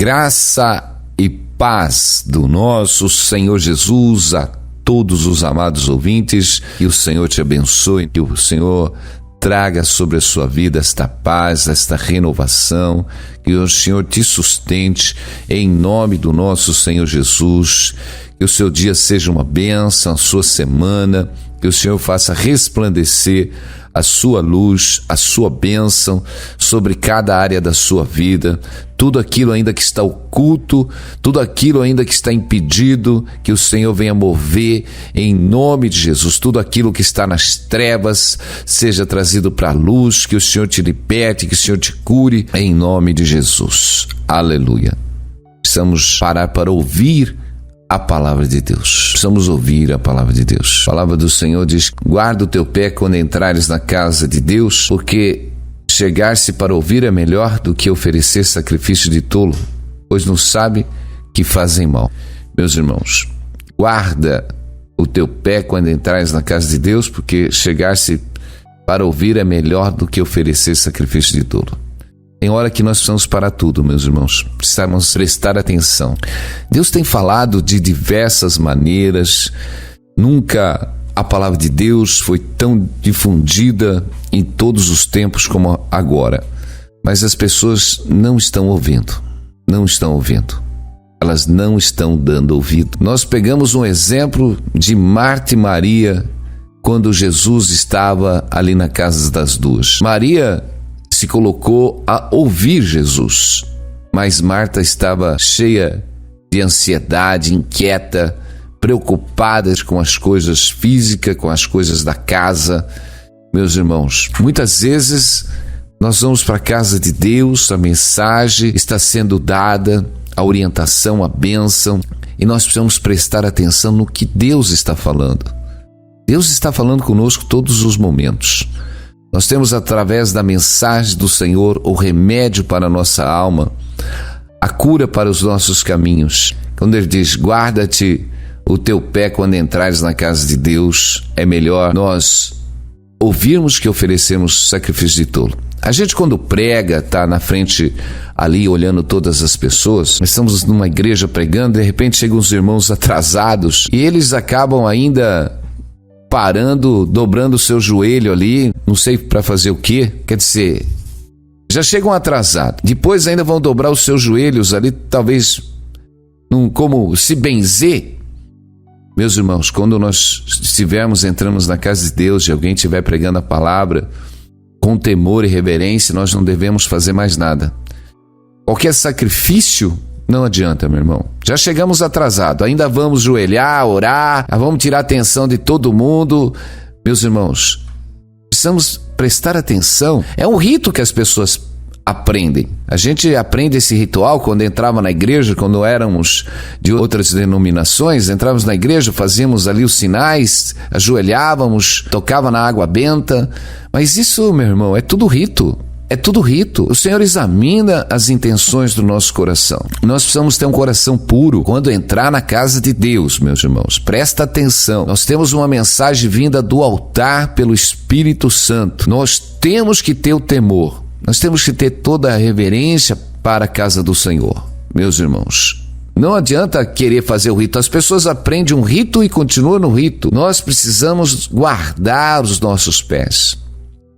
Graça e paz do nosso Senhor Jesus a todos os amados ouvintes. Que o Senhor te abençoe, que o Senhor traga sobre a sua vida esta paz, esta renovação, que o Senhor te sustente em nome do nosso Senhor Jesus. Que o seu dia seja uma bênção, a sua semana, que o Senhor faça resplandecer a sua luz, a sua bênção sobre cada área da sua vida, tudo aquilo ainda que está oculto, tudo aquilo ainda que está impedido, que o Senhor venha mover em nome de Jesus, tudo aquilo que está nas trevas seja trazido para a luz, que o Senhor te liberte, que o Senhor te cure em nome de Jesus. Aleluia. Precisamos parar para ouvir a palavra de Deus. Precisamos ouvir a palavra de Deus. A palavra do Senhor diz: guarda o teu pé quando entrares na casa de Deus, porque chegar-se para ouvir é melhor do que oferecer sacrifício de tolo, pois não sabe que fazem mal. Meus irmãos, guarda o teu pé quando entrares na casa de Deus, porque chegar-se para ouvir é melhor do que oferecer sacrifício de tolo. Tem hora que nós precisamos parar tudo, meus irmãos. Precisamos prestar atenção. Deus tem falado de diversas maneiras. Nunca a palavra de Deus foi tão difundida em todos os tempos como agora. Mas as pessoas não estão ouvindo. Não estão ouvindo. Elas não estão dando ouvido. Nós pegamos um exemplo de Marta e Maria quando Jesus estava ali na casa das duas. Maria se colocou a ouvir Jesus, mas Marta estava cheia de ansiedade, inquieta, preocupada com as coisas físicas, com as coisas da casa. Meus irmãos, muitas vezes nós vamos para a casa de Deus, a mensagem está sendo dada, a orientação, a bênção, e nós precisamos prestar atenção no que Deus está falando. Deus está falando conosco todos os momentos. Nós temos, através da mensagem do Senhor, o remédio para a nossa alma, a cura para os nossos caminhos. Quando Ele diz: guarda-te o teu pé quando entrares na casa de Deus, é melhor nós ouvirmos que oferecemos sacrifício de tolo. A gente, quando prega, está na frente ali olhando todas as pessoas. Nós estamos numa igreja pregando, de repente chegam os irmãos atrasados e eles acabam ainda parando, dobrando o seu joelho ali, não sei para fazer o quê. Quer dizer, já chegam atrasados, depois ainda vão dobrar os seus joelhos ali, talvez como se benzer. Meus irmãos, quando nós entramos na casa de Deus e alguém estiver pregando a palavra com temor e reverência, nós não devemos fazer mais nada. Qualquer sacrifício não adianta, meu irmão. Já chegamos atrasados, ainda vamos joelhar, orar, vamos tirar a atenção de todo mundo. Meus irmãos, precisamos prestar atenção. É um rito que as pessoas aprendem. A gente aprende esse ritual quando entrava na igreja, quando éramos de outras denominações, entrávamos na igreja, fazíamos ali os sinais, ajoelhávamos, tocava na água benta. Mas isso, meu irmão, é tudo rito. É tudo rito. O Senhor examina as intenções do nosso coração. Nós precisamos ter um coração puro quando entrar na casa de Deus, meus irmãos. Presta atenção. Nós temos uma mensagem vinda do altar pelo Espírito Santo. Nós temos que ter o temor. Nós temos que ter toda a reverência para a casa do Senhor, meus irmãos. Não adianta querer fazer o rito. As pessoas aprendem um rito e continuam no rito. Nós precisamos guardar os nossos pés.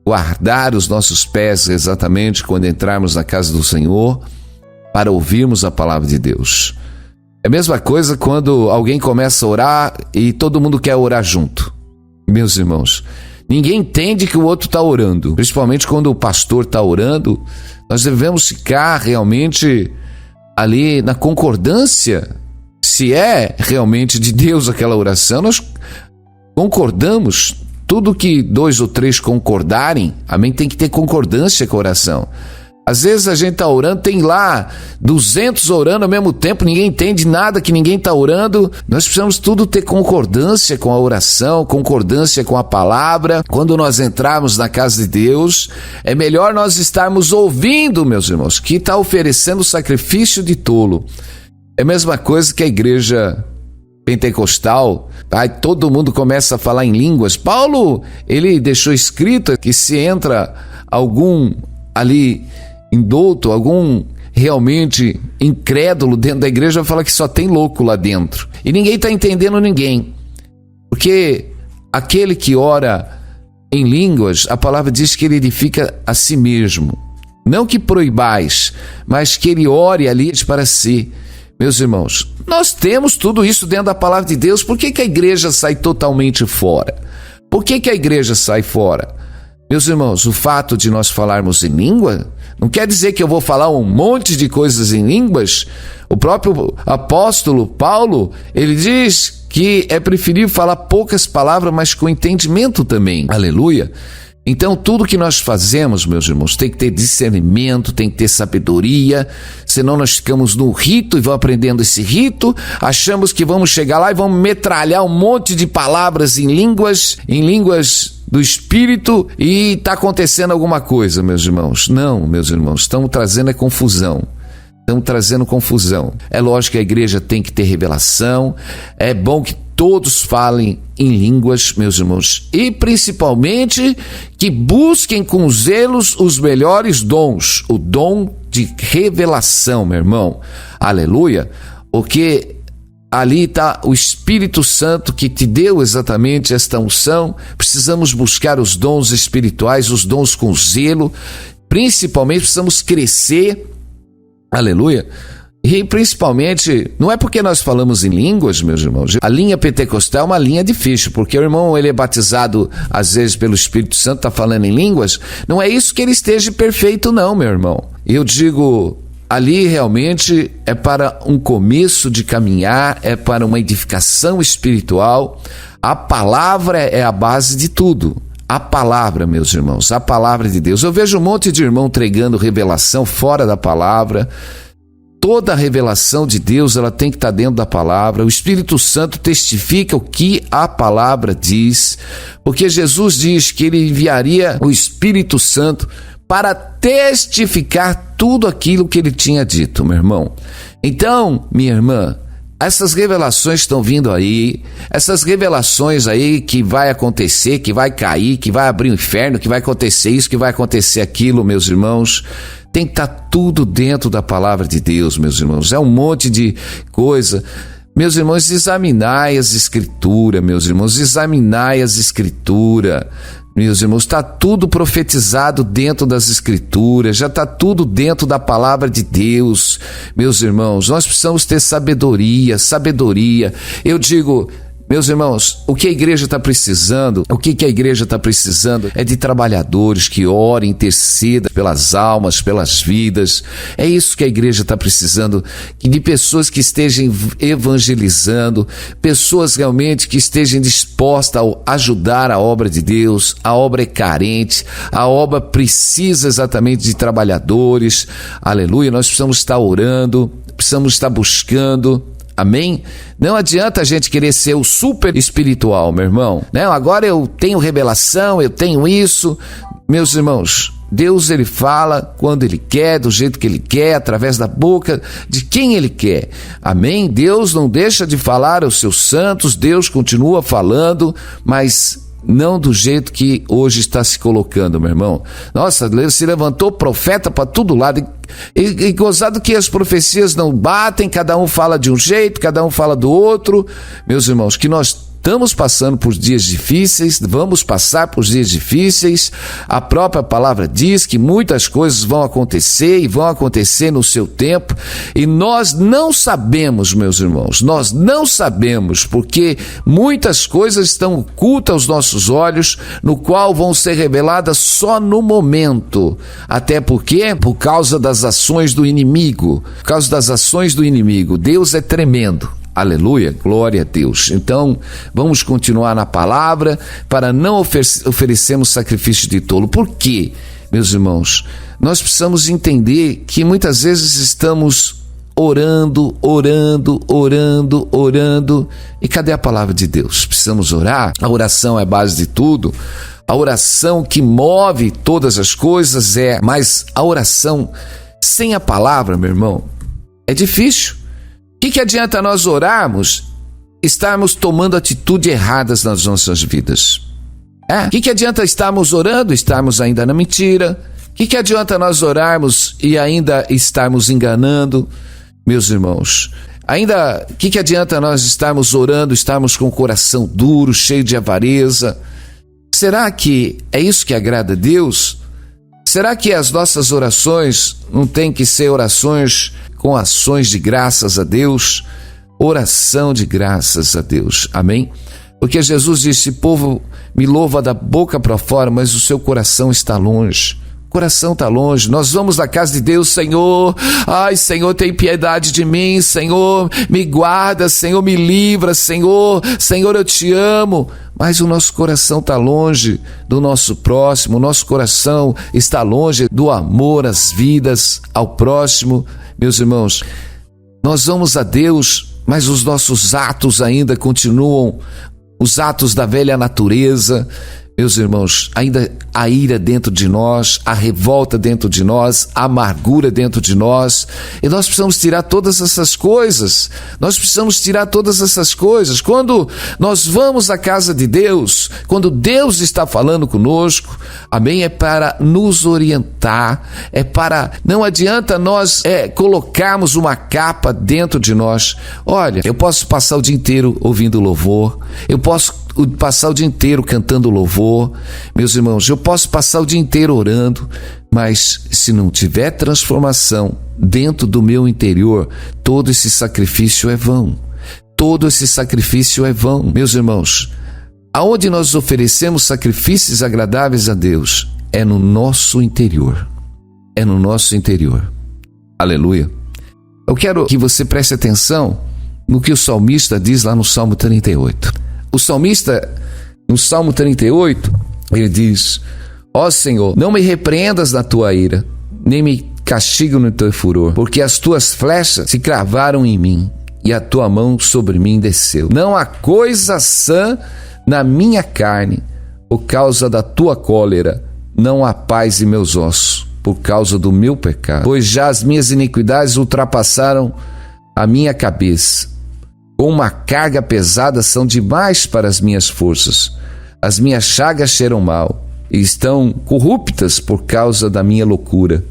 Guardar os nossos pés exatamente quando entrarmos na casa do Senhor para ouvirmos a palavra de Deus. É a mesma coisa quando alguém começa a orar e todo mundo quer orar junto. Meus irmãos, ninguém entende que o outro está orando, principalmente quando o pastor está orando. Nós devemos ficar realmente ali na concordância. Se é realmente de Deus aquela oração, nós concordamos. Tudo que 2 ou 3 concordarem, amém, tem que ter concordância com a oração. Às vezes a gente está orando, tem lá 200 orando ao mesmo tempo, ninguém entende nada que ninguém está orando. Nós precisamos tudo ter concordância com a oração, concordância com a palavra. Quando nós entrarmos na casa de Deus, é melhor nós estarmos ouvindo, meus irmãos, que está oferecendo sacrifício de tolo. É a mesma coisa que a igreja pentecostal, aí todo mundo começa a falar em línguas. Paulo, ele deixou escrito que se entra algum ali indulto, algum realmente incrédulo dentro da igreja vai falar que só tem louco lá dentro. E ninguém está entendendo ninguém. Porque aquele que ora em línguas, a palavra diz que ele edifica a si mesmo. Não que proibais, mas que ele ore ali para si. Meus irmãos, nós temos tudo isso dentro da palavra de Deus. Por que a igreja sai totalmente fora? Por que a igreja sai fora? Meus irmãos, o fato de nós falarmos em língua não quer dizer que eu vou falar um monte de coisas em línguas. O próprio apóstolo Paulo, ele diz que é preferível falar poucas palavras, mas com entendimento também. Aleluia! Então, tudo que nós fazemos, meus irmãos, tem que ter discernimento, tem que ter sabedoria, senão nós ficamos no rito e vamos aprendendo esse rito, achamos que vamos chegar lá e vamos metralhar um monte de palavras em línguas do Espírito e está acontecendo alguma coisa, meus irmãos. Não, meus irmãos, estamos trazendo confusão. Estamos trazendo confusão. É lógico que a igreja tem que ter revelação, é bom que todos falem em línguas, meus irmãos, e principalmente que busquem com zelos os melhores dons, o dom de revelação, meu irmão. Aleluia, porque ali está o Espírito Santo que te deu exatamente esta unção. Precisamos buscar os dons espirituais, os dons com zelo, principalmente precisamos crescer, aleluia. E principalmente, não é porque nós falamos em línguas, meus irmãos, a linha pentecostal é uma linha difícil, porque o irmão, ele é batizado às vezes pelo Espírito Santo, está falando em línguas, não é isso que ele esteja perfeito não, meu irmão. Eu digo, ali realmente é para um começo de caminhar, é para uma edificação espiritual. A palavra é a base de tudo. A palavra, meus irmãos, a palavra de Deus. Eu vejo um monte de irmão entregando revelação fora da palavra. Toda a revelação de Deus, ela tem que estar dentro da palavra. O Espírito Santo testifica o que a palavra diz, porque Jesus diz que ele enviaria o Espírito Santo para testificar tudo aquilo que ele tinha dito, meu irmão. Então, minha irmã, essas revelações estão vindo aí, essas revelações aí que vai acontecer, que vai cair, que vai abrir o inferno, que vai acontecer isso, que vai acontecer aquilo, meus irmãos. Tem que estar tudo dentro da palavra de Deus, meus irmãos. É um monte de coisa. Meus irmãos, examinai as escrituras, meus irmãos, examinai as escrituras. Meus irmãos, está tudo profetizado dentro das escrituras, já está tudo dentro da palavra de Deus. Meus irmãos, nós precisamos ter sabedoria. Eu digo, meus irmãos, o que a igreja está precisando, a igreja está precisando é de trabalhadores que orem, intercedam pelas almas, pelas vidas. É isso que a igreja está precisando, de pessoas que estejam evangelizando, pessoas realmente que estejam dispostas a ajudar a obra de Deus. A obra é carente, a obra precisa exatamente de trabalhadores. Aleluia, nós precisamos estar orando, precisamos estar buscando. Amém? Não adianta a gente querer ser o super espiritual, meu irmão. Não, agora eu tenho revelação, eu tenho isso. Meus irmãos, Deus, ele fala quando ele quer, do jeito que ele quer, através da boca de quem ele quer. Amém? Deus não deixa de falar aos seus santos, Deus continua falando, mas não do jeito que hoje está se colocando, meu irmão. Nossa, se levantou profeta para todo lado. E gozado que as profecias não batem, cada um fala de um jeito, cada um fala do outro. Meus irmãos, que nós estamos passando por dias difíceis, vamos passar por dias difíceis. A própria palavra diz que muitas coisas vão acontecer e vão acontecer no seu tempo, e nós não sabemos, meus irmãos, nós não sabemos, porque muitas coisas estão ocultas aos nossos olhos, no qual vão ser reveladas só no momento. Até porque, por causa das ações do inimigo, Deus é tremendo. Aleluia, glória a Deus. Então, vamos continuar na palavra para não oferecermos sacrifício de tolo. Por quê, meus irmãos? Nós precisamos entender que muitas vezes estamos orando, e cadê a palavra de Deus? Precisamos orar. A oração é a base de tudo. A oração que move todas as coisas mas a oração sem a palavra, meu irmão, é difícil. O que adianta nós orarmos, estarmos tomando atitudes erradas nas nossas vidas? O que adianta estarmos orando, estarmos ainda na mentira? O Que adianta nós orarmos e ainda estarmos enganando, meus irmãos? Ainda, que adianta nós estarmos orando, estarmos com o coração duro, cheio de avareza? Será que é isso que agrada a Deus? Será que as nossas orações não têm que ser orações com ações de graças a Deus? Oração de graças a Deus, amém? Porque Jesus disse: povo me louva da boca para fora, mas o seu coração está longe. O coração está longe. Nós vamos na casa de Deus: Senhor, ai Senhor, tem piedade de mim, Senhor, me guarda, Senhor, me livra, Senhor, eu te amo. Mas o nosso coração está longe do nosso próximo, o nosso coração está longe do amor às vidas, ao próximo. Meus irmãos, nós vamos a Deus, mas os nossos atos ainda continuam os atos da velha natureza. Meus irmãos, ainda a ira dentro de nós, a revolta dentro de nós, a amargura dentro de nós. E nós precisamos tirar todas essas coisas. Quando nós vamos à casa de Deus, quando Deus está falando conosco, amém? É para nos orientar, não adianta nós colocarmos uma capa dentro de nós. Olha, eu posso passar o dia inteiro ouvindo louvor, eu posso passar o dia inteiro cantando louvor, meus irmãos, eu posso passar o dia inteiro orando, mas se não tiver transformação dentro do meu interior, todo esse sacrifício é vão. Meus irmãos, aonde nós oferecemos sacrifícios agradáveis a Deus é no nosso interior. Aleluia. Eu quero que você preste atenção no que o salmista diz lá no Salmo 38. O salmista, no Salmo 38, ele diz: ó Senhor, não me repreendas na tua ira, nem me castigue no teu furor, porque as tuas flechas se cravaram em mim, e a tua mão sobre mim desceu. Não há coisa sã na minha carne, por causa da tua cólera, não há paz em meus ossos, por causa do meu pecado. Pois já as minhas iniquidades ultrapassaram a minha cabeça, com uma carga pesada são demais para as minhas forças. As minhas chagas cheiram mal e estão corruptas por causa da minha loucura.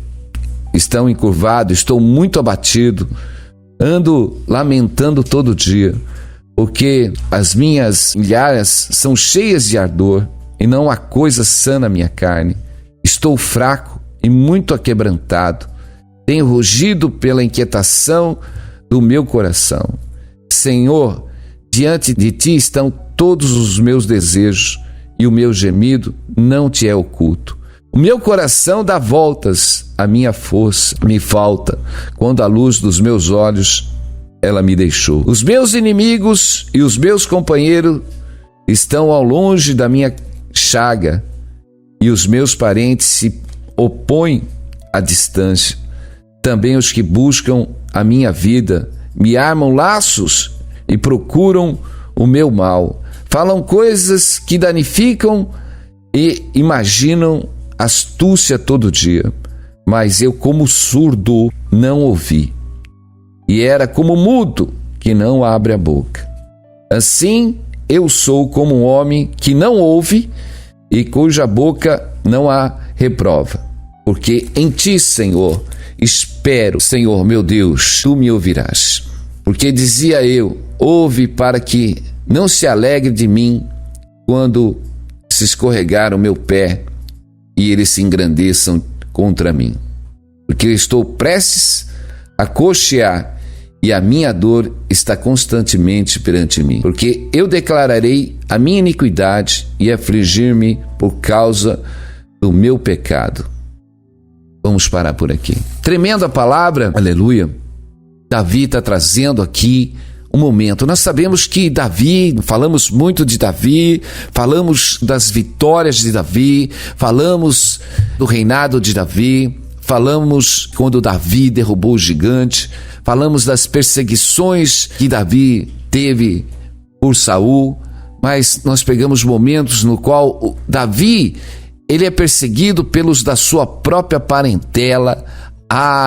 Estão encurvado, estou muito abatido, ando lamentando todo dia, porque as minhas ilhas são cheias de ardor e não há coisa sã na minha carne. Estou fraco e muito aquebrantado. Tenho rugido pela inquietação do meu coração. Senhor, diante de ti estão todos os meus desejos, e o meu gemido não te é oculto. O meu coração dá voltas, a minha força me falta, quando a luz dos meus olhos ela me deixou. Os meus inimigos e os meus companheiros estão ao longe da minha chaga, e os meus parentes se opõem à distância. Também os que buscam a minha vida me armam laços e procuram o meu mal. Falam coisas que danificam e imaginam astúcia todo dia. Mas eu, como surdo, não ouvi. E era como mudo que não abre a boca. Assim, eu sou como um homem que não ouve e cuja boca não há reprova. Porque em ti, Senhor, espero, Senhor meu Deus, tu me ouvirás. Porque dizia eu: ouve para que não se alegre de mim quando se escorregar o meu pé e eles se engrandeçam contra mim. Porque eu estou prestes a coxear e a minha dor está constantemente perante mim. Porque eu declararei a minha iniquidade e afligir-me por causa do meu pecado. Vamos parar por aqui. Tremenda palavra, aleluia. Davi está trazendo aqui um momento. Nós sabemos que Davi, falamos muito de Davi, falamos das vitórias de Davi, falamos do reinado de Davi, falamos quando Davi derrubou o gigante, falamos das perseguições que Davi teve por Saul, mas nós pegamos momentos no qual Davi, ele é perseguido pelos da sua própria parentela,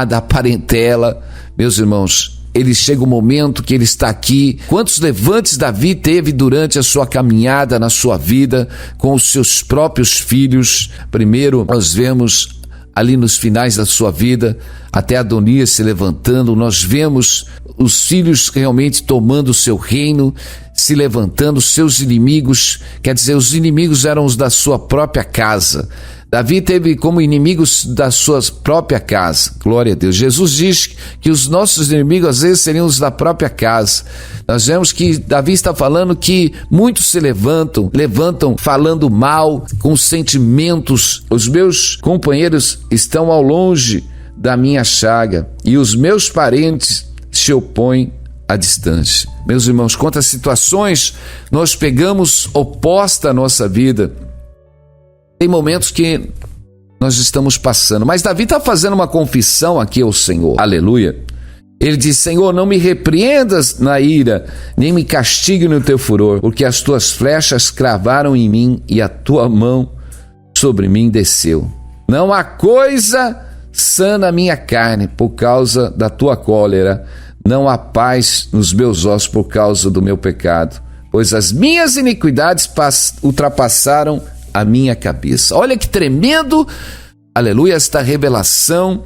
da parentela. Meus irmãos, ele chega um momento que ele está aqui. Quantos levantes Davi teve durante a sua caminhada na sua vida com os seus próprios filhos? Primeiro, nós vemos ali nos finais da sua vida, até Adonias se levantando, nós vemos os filhos realmente tomando o seu reino, se levantando, seus inimigos, quer dizer, os inimigos eram os da sua própria casa. Davi teve como inimigos da sua própria casa, glória a Deus. Jesus diz que os nossos inimigos às vezes seriam os da própria casa. Nós vemos que Davi está falando que muitos se levantam falando mal, com sentimentos. Os meus companheiros estão ao longe da minha chaga e os meus parentes se opõem à distância. Meus irmãos, quantas situações nós pegamos oposta à nossa vida. Tem momentos que nós estamos passando, mas Davi está fazendo uma confissão aqui ao Senhor, aleluia. Ele diz: Senhor, não me repreendas na ira, nem me castigue no teu furor, porque as tuas flechas cravaram em mim e a tua mão sobre mim desceu. Não há coisa sã na minha carne por causa da tua cólera, não há paz nos meus ossos por causa do meu pecado, pois as minhas iniquidades ultrapassaram a minha cabeça. Olha que tremendo, aleluia, esta revelação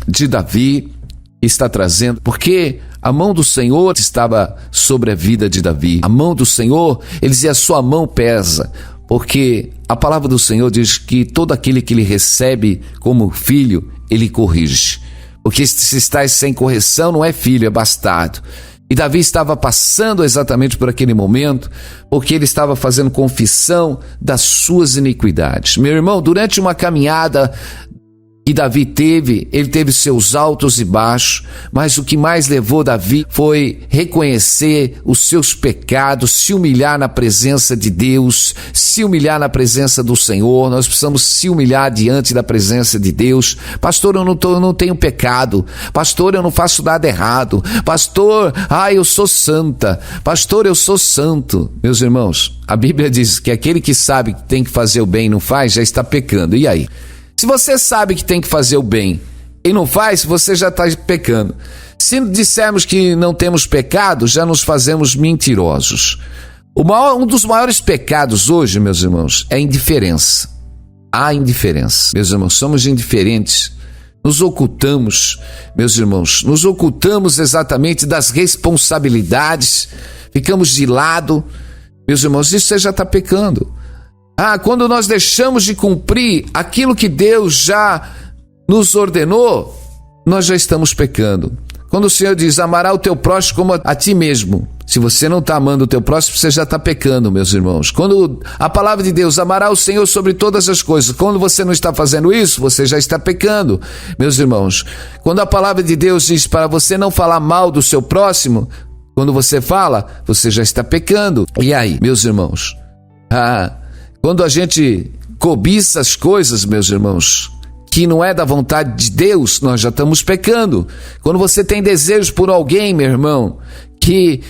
de Davi está trazendo, porque a mão do Senhor estava sobre a vida de Davi. A mão do Senhor, ele dizia, a sua mão pesa, porque a palavra do Senhor diz que todo aquele que ele recebe como filho, ele corrige. Porque se estás sem correção, não é filho, é bastardo. E Davi estava passando exatamente por aquele momento, porque ele estava fazendo confissão das suas iniquidades. Meu irmão, durante uma caminhada que Davi teve, ele teve seus altos e baixos, mas o que mais levou Davi foi reconhecer os seus pecados, se humilhar na presença de Deus, se humilhar na presença do Senhor. Nós precisamos se humilhar diante da presença de Deus. Pastor, eu não tenho pecado. Pastor, eu não faço nada errado. Pastor, eu sou santa. Pastor, eu sou santo. Meus irmãos, a Bíblia diz que aquele que sabe que tem que fazer o bem e não faz, já está pecando. E aí? Se você sabe que tem que fazer o bem e não faz, você já está pecando. Se dissermos que não temos pecado, já nos fazemos mentirosos. Um dos maiores pecados hoje, meus irmãos, é a indiferença. A indiferença. Meus irmãos, somos indiferentes. Nos ocultamos, meus irmãos, nos ocultamos exatamente das responsabilidades. Ficamos de lado. Meus irmãos, isso você já está pecando. Quando nós deixamos de cumprir aquilo que Deus já nos ordenou, nós já estamos pecando. Quando o Senhor diz, amará o teu próximo como a ti mesmo, se você não está amando o teu próximo, você já está pecando, meus irmãos. Quando a palavra de Deus, amará o Senhor sobre todas as coisas, quando você não está fazendo isso, você já está pecando, meus irmãos. Quando a palavra de Deus diz para você não falar mal do seu próximo, quando você fala, você já está pecando. E aí, meus irmãos? Quando a gente cobiça as coisas, meus irmãos, que não é da vontade de Deus, nós já estamos pecando. Quando você tem desejo por alguém, meu irmão, que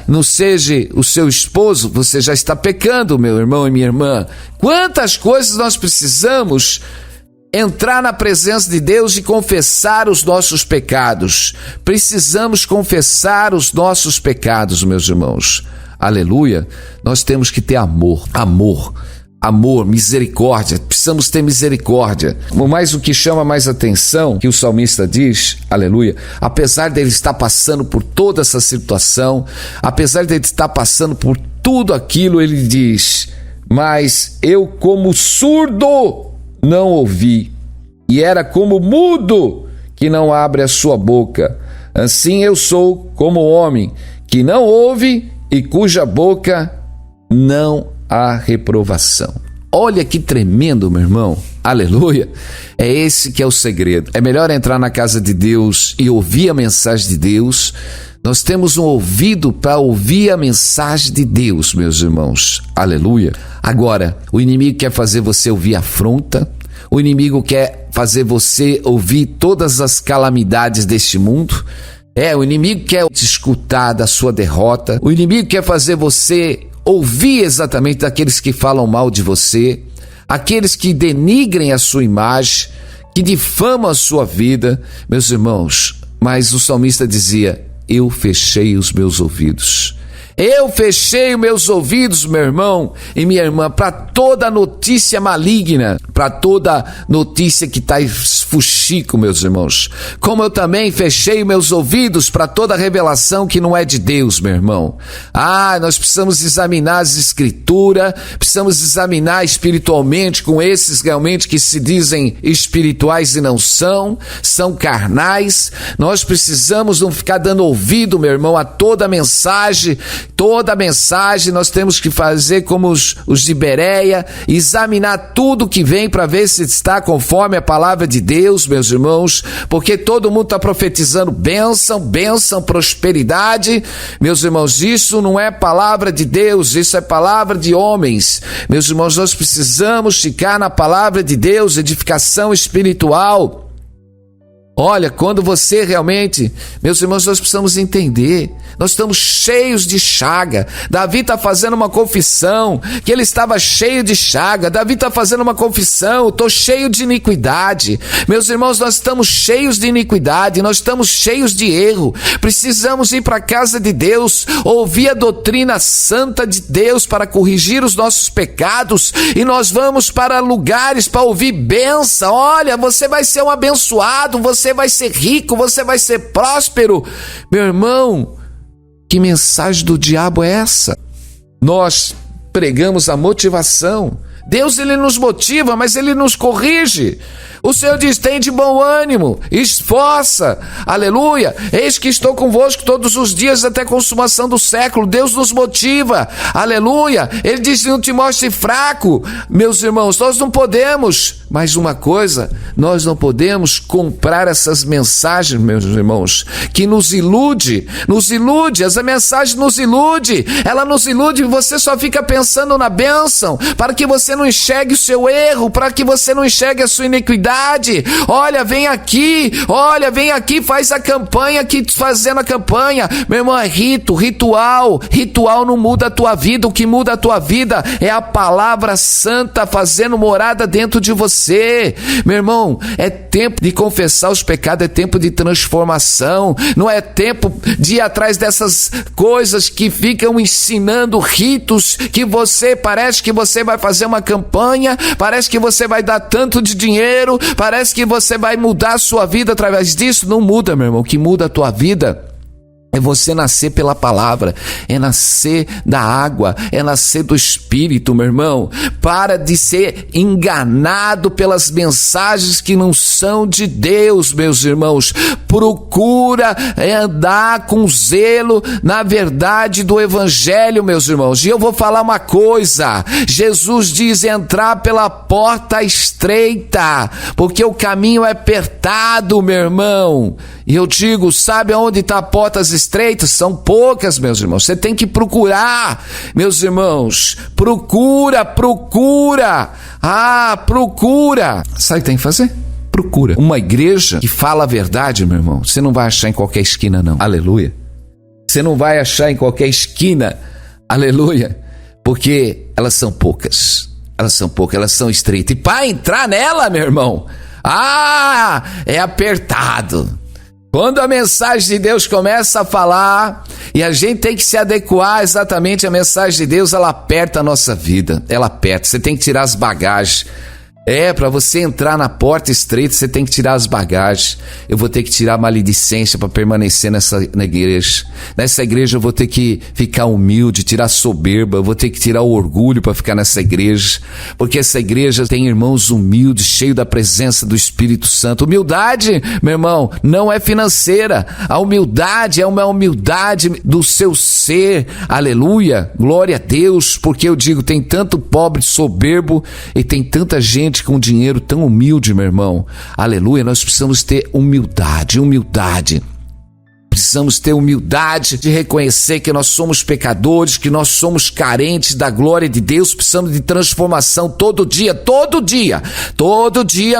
não seja o seu esposo, você já está pecando, meu irmão e minha irmã. Quantas coisas nós precisamos entrar na presença de Deus e confessar os nossos pecados. Precisamos confessar os nossos pecados, meus irmãos. Aleluia, nós temos que ter amor, misericórdia, precisamos ter misericórdia. Mas o que chama mais atenção, que o salmista diz, aleluia, apesar dele estar passando por toda essa situação, apesar dele estar passando por tudo aquilo, ele diz, mas eu como surdo não ouvi, e era como mudo que não abre a sua boca, assim eu sou como homem que não ouve e cuja boca não há reprovação. Olha que tremendo, meu irmão. Aleluia. É esse que é o segredo. É melhor entrar na casa de Deus e ouvir a mensagem de Deus. Nós temos um ouvido para ouvir a mensagem de Deus, meus irmãos. Aleluia. Agora, o inimigo quer fazer você ouvir afronta. O inimigo quer fazer você ouvir todas as calamidades deste mundo. O inimigo quer te escutar da sua derrota. O inimigo quer fazer você ouvir exatamente daqueles que falam mal de você, aqueles que denigrem a sua imagem, que difamam a sua vida, meus irmãos. Mas o salmista dizia, eu fechei os meus ouvidos. Eu fechei meus ouvidos, meu irmão e minha irmã, para toda notícia maligna, para toda notícia que está fuxico, meus irmãos. Como eu também fechei meus ouvidos para toda revelação que não é de Deus, meu irmão. Nós precisamos examinar as escrituras, precisamos examinar espiritualmente com esses realmente que se dizem espirituais e não são carnais. Nós precisamos não ficar dando ouvido, meu irmão, a toda mensagem, nós temos que fazer como os de Bereia, examinar tudo que vem para ver se está conforme a palavra de Deus, meus irmãos, porque todo mundo está profetizando bênção, prosperidade. Meus irmãos, isso não é palavra de Deus, isso é palavra de homens. Meus irmãos, nós precisamos ficar na palavra de Deus, edificação espiritual. Olha, quando você realmente, meus irmãos, nós precisamos entender, nós estamos cheios de chaga. Davi está fazendo uma confissão, que ele estava cheio de chaga. Davi está fazendo uma confissão, estou cheio de iniquidade. Meus irmãos, nós estamos cheios de iniquidade, nós estamos cheios de erro. Precisamos ir para a casa de Deus, ouvir a doutrina santa de Deus para corrigir os nossos pecados, e nós vamos para lugares para ouvir bênção. Olha, você vai ser um abençoado, você vai ser rico, você vai ser próspero. Meu irmão, que mensagem do diabo é essa? Nós pregamos a motivação. Deus, ele nos motiva, mas ele nos corrige. O Senhor diz: tem de bom ânimo, esforça, aleluia, eis que estou convosco todos os dias até a consumação do século. Deus nos motiva, aleluia. Ele diz: não te mostre fraco. Meus irmãos, nós não podemos, mais uma coisa, nós não podemos comprar essas mensagens, meus irmãos, que nos ilude, essa mensagem nos ilude, ela nos ilude, você só fica pensando na bênção, para que você não enxergue o seu erro, para que você não enxergue a sua iniquidade. Olha, vem aqui, faz a campanha, fazendo a campanha. Meu irmão, é ritual não muda a tua vida. O que muda a tua vida é a palavra santa fazendo morada dentro de você. Meu irmão, é tempo de confessar os pecados, é tempo de transformação, não é tempo de ir atrás dessas coisas que ficam ensinando ritos, que parece que você vai fazer uma campanha, parece que você vai dar tanto de dinheiro, parece que você vai mudar a sua vida através disso. Não muda, meu irmão. O que muda a tua vida é você nascer pela palavra, é nascer da água, é nascer do Espírito, meu irmão. Para de ser enganado pelas mensagens que não são de Deus, meus irmãos. Procura andar com zelo na verdade do Evangelho, meus irmãos. E eu vou falar uma coisa: Jesus diz entrar pela porta estreita, porque o caminho é apertado, meu irmão. E eu digo, sabe aonde está a portas estreitas? São poucas, meus irmãos. Você tem que procurar, meus irmãos. Procura. Sabe o que tem que fazer? Procura uma igreja que fala a verdade, meu irmão. Você não vai achar em qualquer esquina, não. Aleluia. Você não vai achar em qualquer esquina. Aleluia. Porque elas são poucas. Elas são estreitas. E para entrar nela, meu irmão, é apertado. Quando a mensagem de Deus começa a falar, e a gente tem que se adequar exatamente à mensagem de Deus, ela aperta a nossa vida, ela aperta. Você tem que tirar as bagagens. Para você entrar na porta estreita, você tem que tirar as bagagens. Eu vou ter que tirar a maledicência para permanecer na igreja. Nessa igreja eu vou ter que ficar humilde, tirar a soberba, eu vou ter que tirar o orgulho para ficar nessa igreja, porque essa igreja tem irmãos humildes, cheios da presença do Espírito Santo. Humildade, meu irmão, não é financeira. A humildade é uma humildade do seu ser. Aleluia, glória a Deus, porque eu digo, tem tanto pobre soberbo e tem tanta gente com dinheiro tão humilde, meu irmão. Aleluia, nós precisamos ter humildade. Precisamos ter humildade de reconhecer que nós somos pecadores, que nós somos carentes da glória de Deus, precisamos de transformação todo dia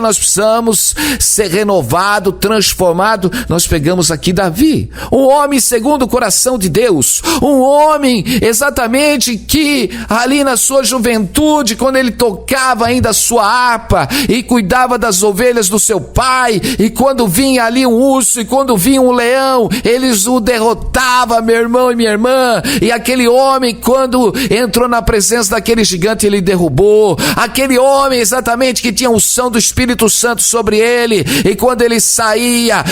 nós precisamos ser renovado, transformado. Nós pegamos aqui Davi, um homem segundo o coração de Deus, um homem exatamente que ali na sua juventude, quando ele tocava ainda a sua harpa e cuidava das ovelhas do seu pai, e quando vinha ali um urso, e quando vinha um leão, eles o derrotavam, meu irmão e minha irmã. E aquele homem, quando entrou na presença daquele gigante, ele derrubou. Aquele homem, exatamente, que tinha unção do Espírito Santo sobre ele. E quando ele saía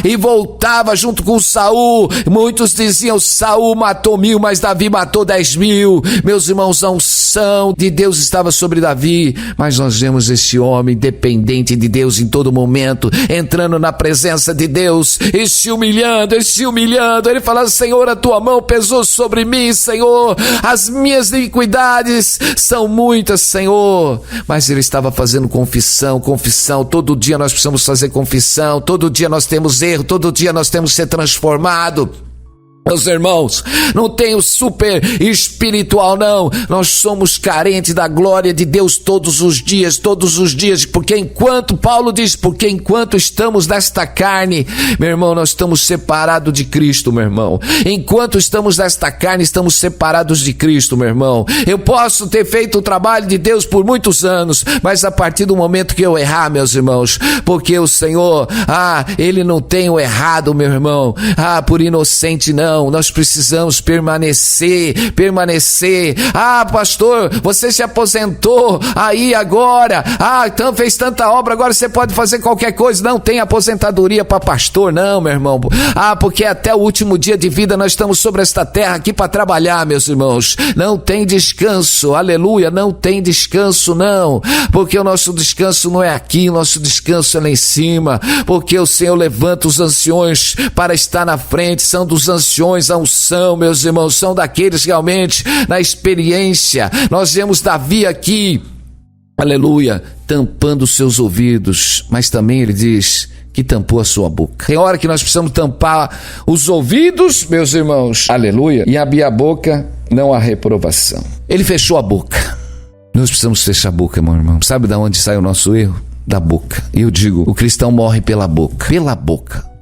e voltava junto com Saul, muitos diziam: Saul matou 1000, mas Davi matou 10.000. Meus irmãos, a unção de Deus estava sobre Davi, mas nós vemos esse homem dependente de Deus em todo momento, entrando na presença de Deus e se humilhando. Ele falava: Senhor, a tua mão pesou sobre mim, Senhor, as minhas iniquidades são muitas, Senhor. Mas ele estava fazendo confissão. Todo dia nós precisamos fazer confissão, todo dia nós temos erro, todo dia nós temos que ser transformado. Meus irmãos, não tem o super espiritual, não. Nós somos carentes da glória de Deus todos os dias, porque Paulo diz, porque enquanto estamos nesta carne, meu irmão, nós estamos separados de Cristo, meu irmão. Enquanto estamos nesta carne, estamos separados de Cristo, meu irmão. Eu posso ter feito o trabalho de Deus por muitos anos, mas a partir do momento que eu errar, meus irmãos, porque o Senhor, Ele não tem o errado, meu irmão, por inocente não. Nós precisamos permanecer. Pastor, você se aposentou aí agora, então fez tanta obra, agora você pode fazer qualquer coisa. Não tem aposentadoria para pastor, não, meu irmão. Porque até o último dia de vida nós estamos sobre esta terra aqui para trabalhar, meus irmãos. Não tem descanso, aleluia, não tem descanso, não, porque o nosso descanso não é aqui, o nosso descanso é lá em cima, porque o Senhor levanta os anciões para estar na frente. São dos anciões a unção, meus irmãos, são daqueles realmente na experiência. Nós vemos Davi aqui, aleluia, tampando seus ouvidos, mas também ele diz que tampou a sua boca. Tem hora que nós precisamos tampar os ouvidos, meus irmãos, aleluia, e abrir a boca, não há reprovação. Ele fechou a boca. Nós precisamos fechar a boca, meu irmão. Sabe de onde sai o nosso erro? Da boca. Eu digo, o cristão morre pela boca.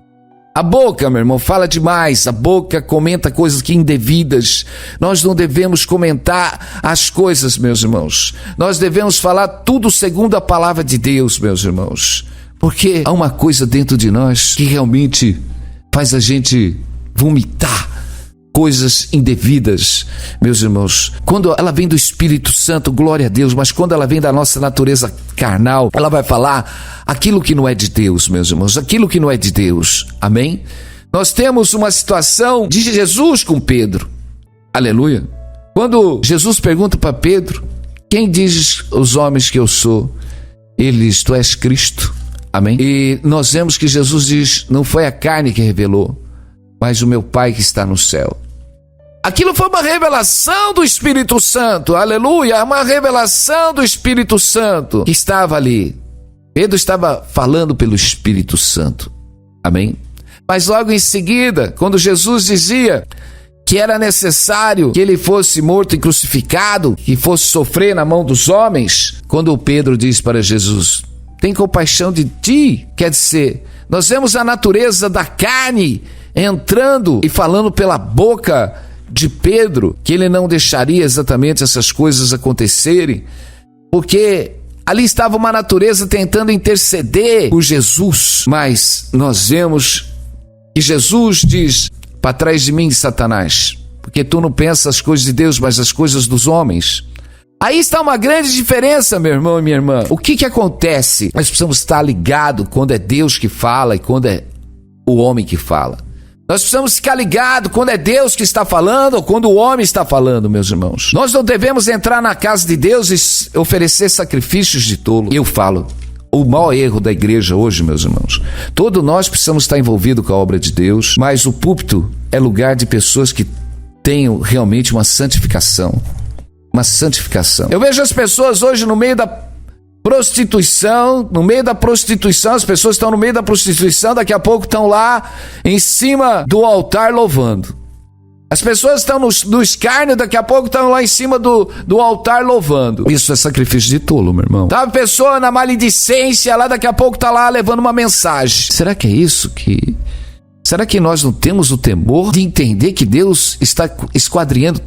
A boca, meu irmão, fala demais. A boca comenta coisas que indevidas. Nós não devemos comentar as coisas, meus irmãos. Nós devemos falar tudo segundo a palavra de Deus, meus irmãos. Porque há uma coisa dentro de nós que realmente faz a gente vomitar coisas indevidas, meus irmãos. Quando ela vem do Espírito Santo, glória a Deus, mas quando ela vem da nossa natureza carnal, ela vai falar aquilo que não é de Deus, meus irmãos, aquilo que não é de Deus, amém? Nós temos uma situação de Jesus com Pedro, aleluia. Quando Jesus pergunta para Pedro: quem dizes os homens que eu sou? Ele diz: tu és Cristo, amém? E nós vemos que Jesus diz: não foi a carne que revelou, mas o meu Pai que está no céu. Aquilo foi uma revelação do Espírito Santo, aleluia, uma revelação do Espírito Santo que estava ali. Pedro estava falando pelo Espírito Santo, amém? Mas logo em seguida, quando Jesus dizia que era necessário que ele fosse morto e crucificado, que fosse sofrer na mão dos homens, quando Pedro diz para Jesus: tem compaixão de ti, quer dizer, nós vemos a natureza da carne entrando e falando pela boca de Pedro, que ele não deixaria exatamente essas coisas acontecerem, porque ali estava uma natureza tentando interceder por Jesus. Mas nós vemos que Jesus diz: para trás de mim, Satanás, porque tu não pensas as coisas de Deus, mas as coisas dos homens. Aí está uma grande diferença, meu irmão e minha irmã. O que acontece? Nós precisamos estar ligados quando é Deus que fala e quando é o homem que fala. Nós precisamos ficar ligados quando é Deus que está falando ou quando o homem está falando, meus irmãos. Nós não devemos entrar na casa de Deus e oferecer sacrifícios de tolo. Eu falo, o maior erro da igreja hoje, meus irmãos. Todos nós precisamos estar envolvidos com a obra de Deus, mas o púlpito é lugar de pessoas que tenham realmente uma santificação. Uma santificação. Eu vejo as pessoas hoje no meio da prostituição, as pessoas estão no meio da prostituição, daqui a pouco estão lá em cima do altar louvando. As pessoas estão no escárnio, daqui a pouco estão lá em cima do altar louvando. Isso é sacrifício de tolo, meu irmão. Tá a pessoa na maledicência, lá daqui a pouco está lá levando uma mensagem. Será que é isso que... Será que nós não temos o temor de entender que Deus está esquadrinhando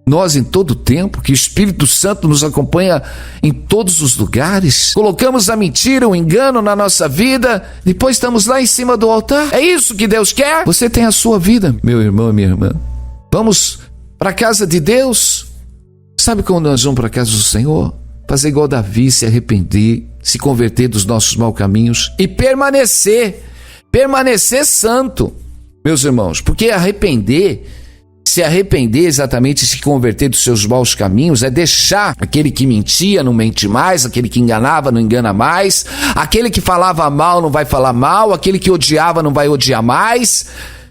nós em todo tempo, que o Espírito Santo nos acompanha em todos os lugares. Colocamos a mentira, o engano na nossa vida, depois estamos lá em cima do altar. É isso que Deus quer? Você tem a sua vida, meu irmão e minha irmã. Vamos para a casa de Deus. Sabe quando nós vamos para a casa do Senhor? Fazer igual Davi, se arrepender, se converter dos nossos maus caminhos e permanecer santo, meus irmãos, porque se arrepender exatamente, se converter dos seus maus caminhos, é deixar aquele que mentia, não mente mais, aquele que enganava, não engana mais, aquele que falava mal, não vai falar mal, aquele que odiava, não vai odiar mais.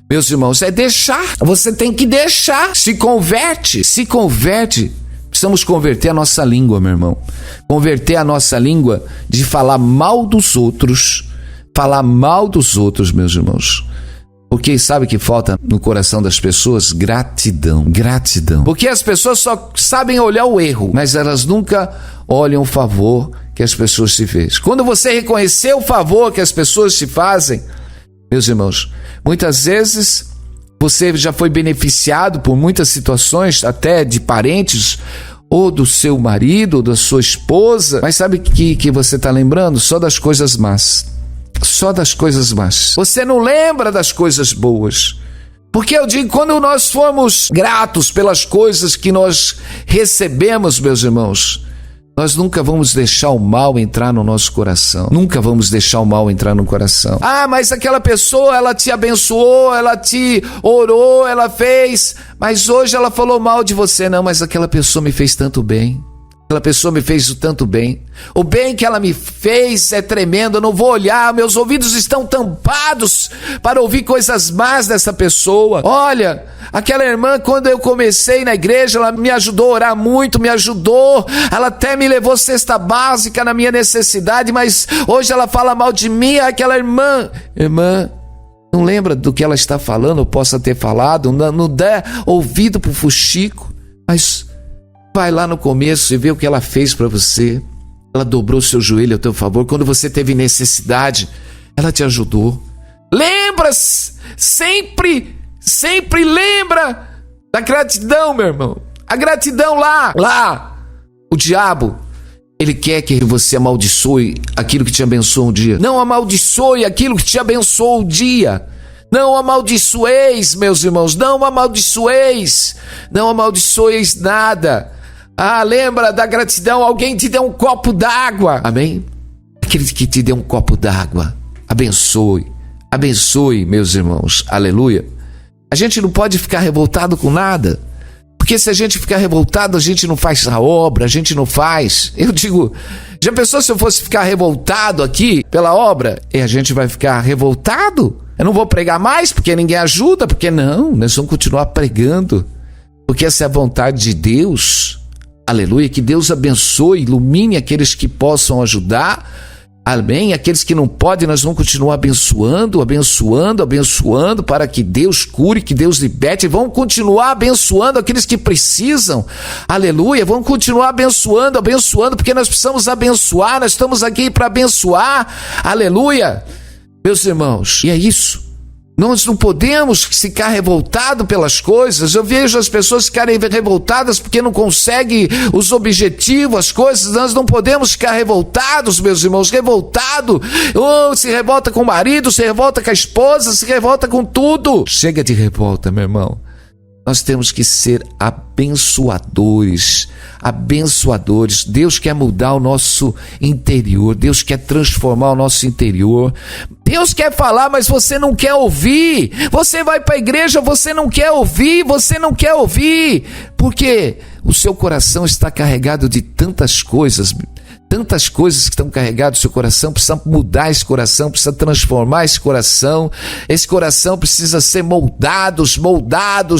Meus irmãos, é deixar, você tem que deixar, se converte. Precisamos converter a nossa língua, meu irmão. Converter a nossa língua de falar mal dos outros, meus irmãos. Porque sabe o que falta no coração das pessoas? Gratidão. Porque as pessoas só sabem olhar o erro, mas elas nunca olham o favor que as pessoas te fez. Quando você reconhecer o favor que as pessoas te fazem, meus irmãos, muitas vezes você já foi beneficiado por muitas situações, até de parentes, ou do seu marido, ou da sua esposa, mas sabe que você está lembrando? Só das coisas más. Você não lembra das coisas boas. Porque eu digo, quando nós formos gratos pelas coisas que nós recebemos, meus irmãos, nós nunca vamos deixar o mal entrar no nosso coração. Ah, mas aquela pessoa, ela te abençoou, ela te orou, ela fez, mas hoje ela falou mal de você. Não, mas aquela pessoa me fez tanto bem. O bem que ela me fez é tremendo. Eu não vou olhar, meus ouvidos estão tampados para ouvir coisas más dessa pessoa. Olha, aquela irmã, quando eu comecei na igreja, ela me ajudou a orar muito, ela até me levou cesta básica na minha necessidade, mas hoje ela fala mal de mim. Aquela irmã, não lembra do que ela está falando, ou possa ter falado, não dê ouvido pro fuxico, mas vai lá no começo e vê o que ela fez para você. Ela dobrou seu joelho a teu favor. Quando você teve necessidade, ela te ajudou. Lembra-se, sempre lembra da gratidão, meu irmão. A gratidão lá. O diabo, ele quer que você amaldiçoe aquilo que te abençoou um dia. Não amaldiçoe aquilo que te abençoou um dia. Não amaldiçoeis, meus irmãos, não amaldiçoeis nada. Ah, lembra da gratidão? Alguém te deu um copo d'água. Amém? Aquele que te deu um copo d'água, abençoe, meus irmãos. Aleluia. A gente não pode ficar revoltado com nada, porque se a gente ficar revoltado, a gente não faz a obra, a gente não faz. Eu digo, já pensou se eu fosse ficar revoltado aqui pela obra? E a gente vai ficar revoltado? Eu não vou pregar mais porque ninguém ajuda, porque não, nós vamos continuar pregando, porque essa é a vontade de Deus. Aleluia, que Deus abençoe, ilumine aqueles que possam ajudar, amém? Aqueles que não podem, nós vamos continuar abençoando, para que Deus cure, que Deus liberte, vamos continuar abençoando aqueles que precisam, aleluia, vamos continuar abençoando, porque nós precisamos abençoar, nós estamos aqui para abençoar, aleluia, meus irmãos, e é isso. Nós não podemos ficar revoltados pelas coisas. Eu vejo as pessoas ficarem revoltadas porque não conseguem os objetivos, as coisas. Nós não podemos ficar revoltados, meus irmãos. Se revolta com o marido, se revolta com a esposa, se revolta com tudo. Chega de revolta, meu irmão. Nós temos que ser abençoadores. Deus quer mudar o nosso interior. Deus quer transformar o nosso interior. Deus quer falar, mas você não quer ouvir. Você vai para a igreja, você não quer ouvir. Porque o seu coração está carregado de tantas coisas que estão carregadas no seu coração. Precisa mudar esse coração, precisa transformar esse coração precisa ser moldados,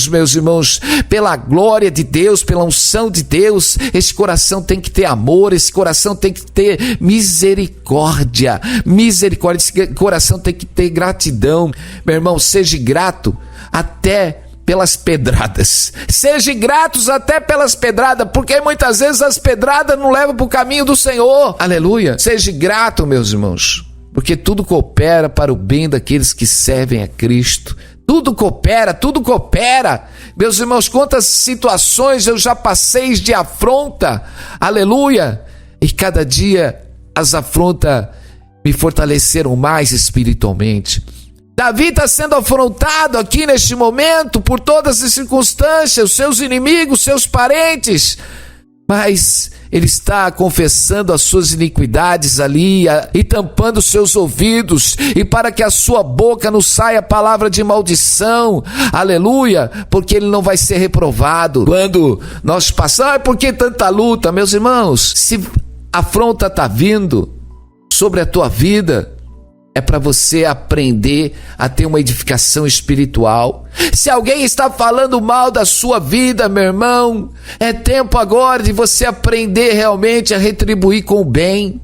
meus irmãos, pela glória de Deus, pela unção de Deus. Esse coração tem que ter amor, esse coração tem que ter misericórdia, esse coração tem que ter gratidão. Meu irmão, seja grato até pelas pedradas. Sejam gratos até pelas pedradas, porque muitas vezes as pedradas não levam para o caminho do Senhor. Aleluia. Seja grato, meus irmãos, porque tudo coopera para o bem daqueles que servem a Cristo. Tudo coopera, tudo coopera. Meus irmãos, quantas situações eu já passei de afronta, aleluia, e cada dia as afrontas me fortaleceram mais espiritualmente. Davi está sendo afrontado aqui neste momento por todas as circunstâncias, seus inimigos, seus parentes, mas ele está confessando as suas iniquidades ali e tampando seus ouvidos, e para que a sua boca não saia palavra de maldição, aleluia, porque ele não vai ser reprovado. Quando nós passamos, por que tanta luta? Meus irmãos, se afronta está vindo sobre a tua vida, é para você aprender a ter uma edificação espiritual. Se alguém está falando mal da sua vida, meu irmão, é tempo agora de você aprender realmente a retribuir com o bem.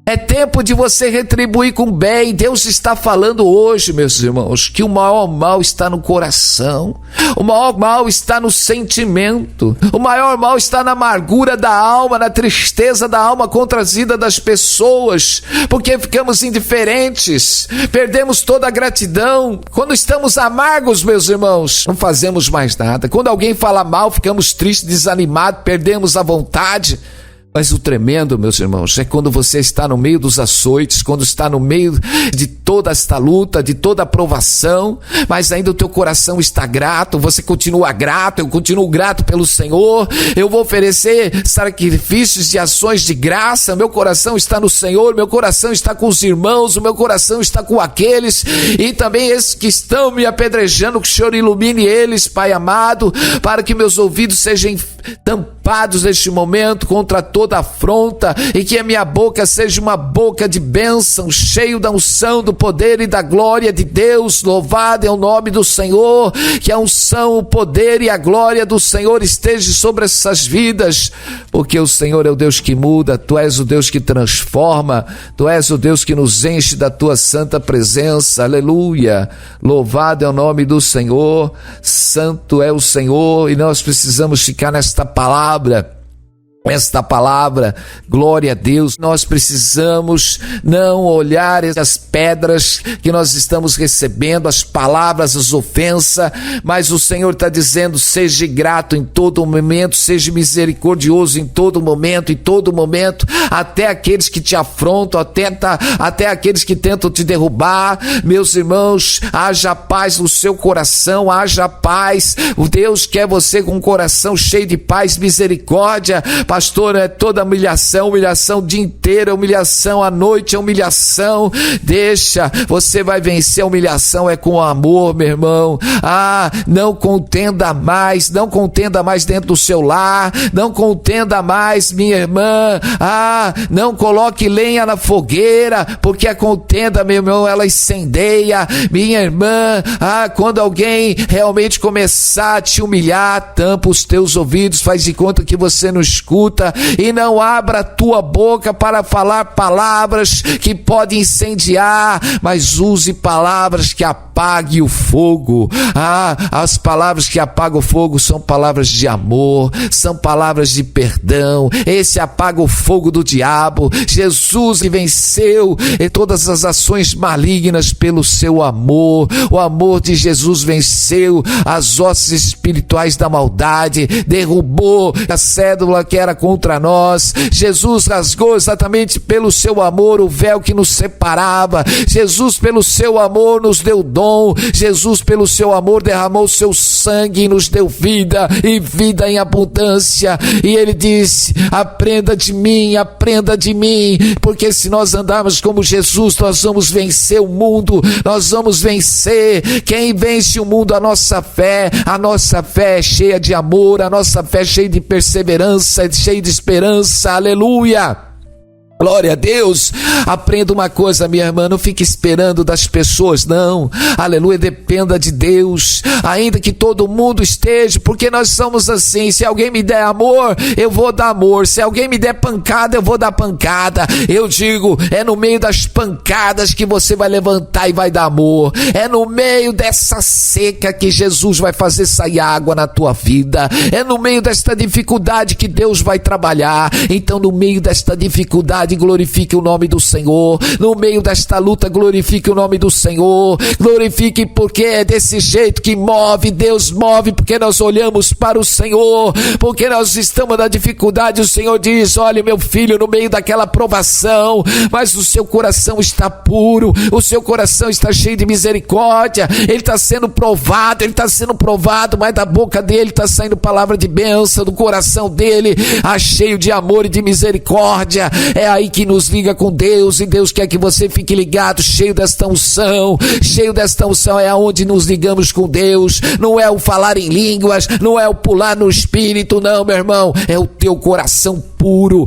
É tempo de você retribuir com o bem. Deus está falando hoje, meus irmãos, que o maior mal está no coração. O maior mal está no sentimento. O maior mal está na amargura da alma, na tristeza da alma contrazida das pessoas, porque ficamos indiferentes, perdemos toda a gratidão. Quando estamos amargos, meus irmãos, não fazemos mais nada. Quando alguém fala mal, ficamos tristes, desanimados, perdemos a vontade. Mas o tremendo, meus irmãos, é quando você está no meio dos açoites, quando está no meio de toda esta luta, de toda a provação, mas ainda o teu coração está grato, você continua grato, eu continuo grato pelo Senhor, eu vou oferecer sacrifícios de ações de graça, meu coração está no Senhor, meu coração está com os irmãos, o meu coração está com aqueles, e também esses que estão me apedrejando, que o Senhor ilumine eles, Pai amado, para que meus ouvidos sejam tampados neste momento contra toda afronta, e que a minha boca seja uma boca de bênção, cheio da unção, do poder e da glória de Deus. Louvado é o nome do Senhor, que a unção, o poder e a glória do Senhor esteja sobre essas vidas, porque o Senhor é o Deus que muda, Tu és o Deus que transforma, Tu és o Deus que nos enche da Tua santa presença, aleluia. Louvado é o nome do Senhor, santo é o Senhor, e nós precisamos ficar nesta palavra, glória a Deus. Nós precisamos não olhar as pedras que nós estamos recebendo, as palavras, as ofensas, mas o Senhor está dizendo: seja grato em todo momento, seja misericordioso em todo momento, até aqueles que te afrontam, até aqueles que tentam te derrubar. Meus irmãos, haja paz no seu coração, haja paz. O Deus quer você com um coração cheio de paz, misericórdia. Pastor, é toda humilhação o dia inteiro, humilhação à noite, humilhação. Deixa, você vai vencer a humilhação, é com amor, meu irmão. Não contenda mais dentro do seu lar, não contenda mais, minha irmã. Não coloque lenha na fogueira, porque a contenda, meu irmão, ela incendeia. Minha irmã, quando alguém realmente começar a te humilhar, tampa os teus ouvidos, faz de conta que você não escuta, e não abra a tua boca para falar palavras que podem incendiar, mas use palavras que apaguem o fogo. As palavras que apagam o fogo são palavras de amor, são palavras de perdão. Esse apaga o fogo do diabo. Jesus venceu todas as ações malignas pelo seu amor. O amor de Jesus venceu as hostes espirituais da maldade, derrubou a cédula que era contra nós. Jesus rasgou exatamente pelo seu amor o véu que nos separava. Jesus, pelo seu amor, nos deu dom. Jesus, pelo seu amor, derramou o seu sangue e nos deu vida, e vida em abundância. E ele disse: aprenda de mim, porque se nós andarmos como Jesus, nós vamos vencer o mundo, nós vamos vencer. Quem vence o mundo? A nossa fé é cheia de amor, a nossa fé é cheia de perseverança, cheia de esperança, aleluia. Glória a Deus. Aprenda uma coisa, minha irmã, não fique esperando das pessoas, não, aleluia, dependa de Deus, ainda que todo mundo esteja, porque nós somos assim: se alguém me der amor, eu vou dar amor, se alguém me der pancada, eu vou dar pancada. Eu digo, é no meio das pancadas que você vai levantar e vai dar amor, é no meio dessa seca que Jesus vai fazer sair água na tua vida, é no meio desta dificuldade que Deus vai trabalhar. Então, no meio desta dificuldade, dificuldade, glorifique o nome do Senhor. No meio desta luta, glorifique o nome do Senhor. Glorifique, porque é desse jeito que move, Deus move, porque nós olhamos para o Senhor, porque nós estamos na dificuldade. O Senhor diz: olha, meu filho, no meio daquela provação, mas o seu coração está puro, o seu coração está cheio de misericórdia. Ele está sendo provado, mas da boca dele está saindo palavra de bênção, do coração dele cheio de amor e de misericórdia. É aí que nos liga com Deus, e Deus quer que você fique ligado, cheio desta unção. É aonde nos ligamos com Deus. Não é o falar em línguas, não é o pular no espírito, não, meu irmão. É o teu coração puro,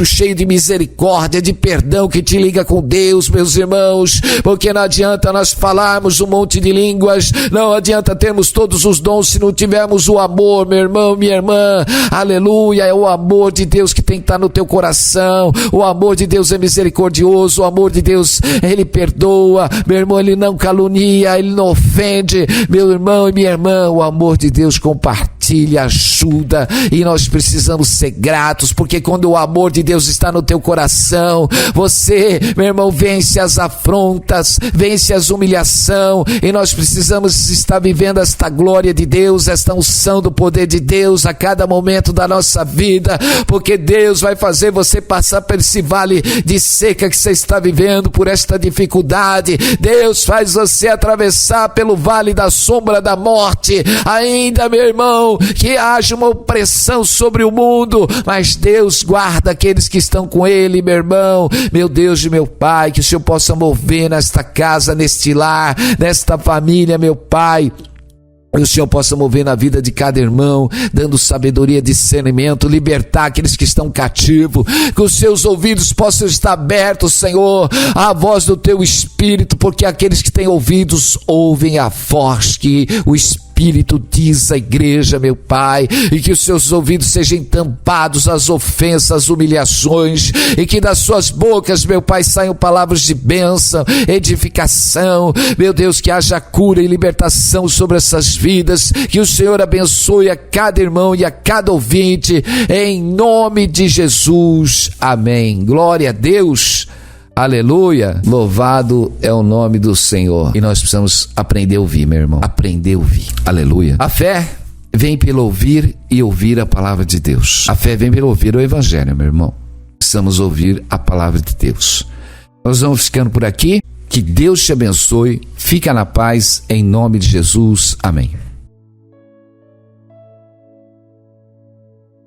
cheio de misericórdia, de perdão, que te liga com Deus, meus irmãos. Porque não adianta nós falarmos um monte de línguas, não adianta termos todos os dons se não tivermos o amor, meu irmão, minha irmã. Aleluia, é o amor de Deus que tem que estar no teu coração. O amor de Deus é misericordioso, o amor de Deus, ele perdoa, meu irmão, ele não calunia, ele não ofende, meu irmão e minha irmã. O amor de Deus compartilha, ajuda, e nós precisamos ser gratos, porque quando o amor de Deus está no teu coração, você, meu irmão, vence as afrontas, vence as humilhação, e nós precisamos estar vivendo esta glória de Deus, esta unção do poder de Deus a cada momento da nossa vida, porque Deus vai fazer você passar por esse vale de seca que você está vivendo, por esta dificuldade. Deus faz você atravessar pelo vale da sombra da morte, ainda, meu irmão, que haja uma opressão sobre o mundo, mas Deus guarda aqueles que estão com Ele, meu irmão. Meu Deus e meu Pai, que o Senhor possa mover nesta casa, neste lar, nesta família, meu Pai. Que o Senhor possa mover na vida de cada irmão, dando sabedoria, discernimento, libertar aqueles que estão cativos, que os seus ouvidos possam estar abertos, Senhor, à voz do Teu Espírito, porque aqueles que têm ouvidos ouvem a voz que o Espírito diz à igreja, meu Pai, e que os seus ouvidos sejam tampados às ofensas, às humilhações, e que das suas bocas, meu Pai, saiam palavras de bênção, edificação, meu Deus, que haja cura e libertação sobre essas vidas, que o Senhor abençoe a cada irmão e a cada ouvinte, em nome de Jesus, amém. Glória a Deus. Aleluia, louvado é o nome do Senhor. E nós precisamos aprender a ouvir, meu irmão, aprender a ouvir, aleluia. A fé vem pelo ouvir e ouvir a palavra de Deus. A fé vem pelo ouvir o evangelho, meu irmão. Precisamos ouvir a palavra de Deus. Nós vamos ficando por aqui, que Deus te abençoe, fica na paz, em nome de Jesus, amém.